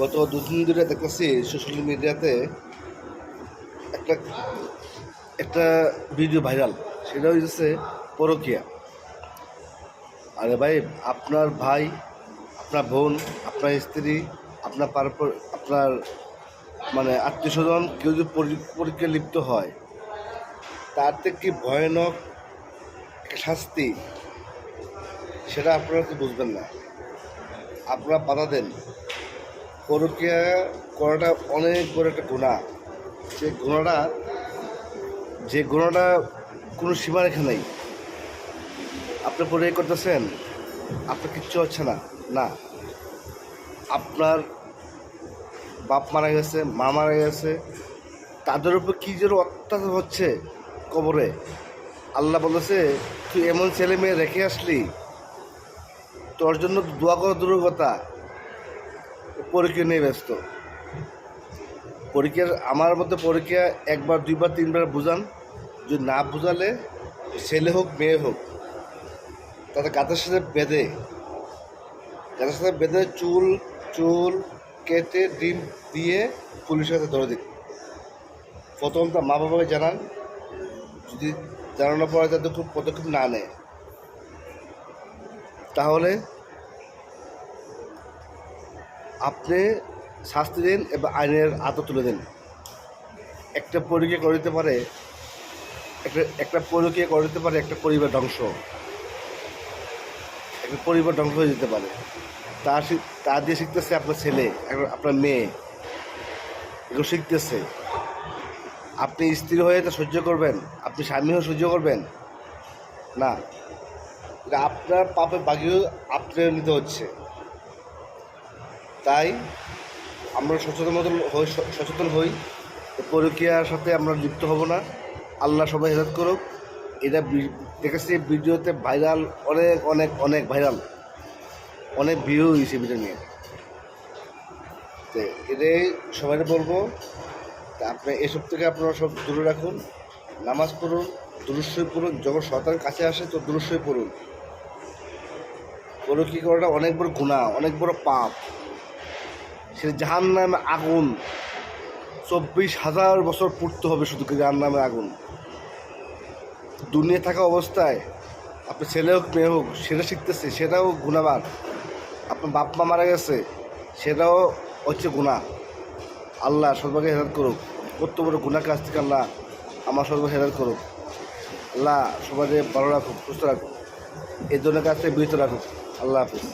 গত দুদিন ধরে দেখতেছি সোশ্যাল মিডিয়াতে একটা একটা ভিডিও ভাইরাল। সেটা হচ্ছে পরকীয়া। আরে ভাই, আপনার ভাই, আপনার বোন, আপনার স্ত্রী, আপনার আপনার মানে আত্মীয় স্বজন কেউ যদি পরীক্ষায় লিপ্ত হয়, তার থেকে কি ভয়ানক একটা শাস্তি, সেটা আপনারা কি বুঝবেন না। আপনারা বাধা দেন। পরকীয়া করাটা অনেক বড় একটা গুনাহ। যে গুণাটা কোনো সীমারেখা নেই। আপনি পরে করতেছেন, আপনার কিচ্ছু হচ্ছে না। না, আপনার বাপ মারা গেছে, মা মারা গেছে, তাদের উপর কী যেন অত্যাচার হচ্ছে কবরে। আল্লাহ বলেছে, তুই এমন ছেলে মেয়ে রেখে আসলি, তোর জন্য দোয়া করা দূরের কথা, পরীক্ষা নিয়ে ব্যস্ত। আমার মধ্যে পরীক্ষা একবার, দুইবার, তিনবার বুঝান। যদি না বুঝালে, ছেলে হোক মেয়ে হোক, তাদের গাছের সাথে বেঁধে চুল কেটে ডিম দিয়ে পুলিশের কাছে ধরে দিন। প্রথম তার মা বাবাকে জানান। যদি জানানোর পরে তাদের খুব পদক্ষেপ না নেয়, তাহলে আপনি শাস্তি দিন এবং আইনের আওতা তুলে দিন। একটা পরীক্ষা করে দিতে পারে একটা পরিবার ধ্বংস। একটা পরিবার ধ্বংস হয়ে যেতে পারে। তা দিয়ে শিখতেছে আপনার ছেলে, আপনার মেয়ে, এগুলো শিখতেছে। আপনি স্ত্রী হয়ে তা সহ্য করবেন? আপনি স্বামী হয়ে সহ্য করবেন না? এটা আপনার পাপের বাগিও আপনার নিতে হচ্ছে। তাই আমরা সচেতন হই। পরকীয়ার সাথে আমরা লিপ্ত হব না। আল্লাহ সবাই হেদায়েত করুক। এটা দেখেছি ভিডিওতে ভাইরাল, অনেক অনেক অনেক ভাইরাল, অনেক ভিউ হয়েছে ভিডিও নিয়ে। তো এটাই সবাই বলবো, তা আপনি এসব থেকে আপনারা সব দূরে রাখুন। নামাজ পড়ুন, দুরূদ শরীফ পড়ুন। যখন শয়তান কাছে আসে তো দুরূদ শরীফ পড়ুন। পরকীয়া করাটা অনেক বড় গুনাহ, অনেক বড় পাপ। সে জাহান্নামে আগুন 24,000 বছর পুড়তে হবে শুধু জাহান্নামে আগুন। দুনিয়া থাকা অবস্থায় আপনার ছেলে হোক মেয়ে হোক, সেটা শিখতেছে, সেটাও গুনাহবান। আপনার বাপ মা মারা গেছে, সেটাও হচ্ছে গুনাহ। আল্লাহ সর্বকে হেদায়েত করুক। কত বড় গুনাহ কাজ থেকে আল্লাহ আমার সর্বকে হেদায়েত করুক। আল্লাহ সবাইকে ভালো রাখুক, সুস্থ রাখুক, এই ধরনের কাজ থেকে বিরত রাখুক। আল্লাহ হাফিজ।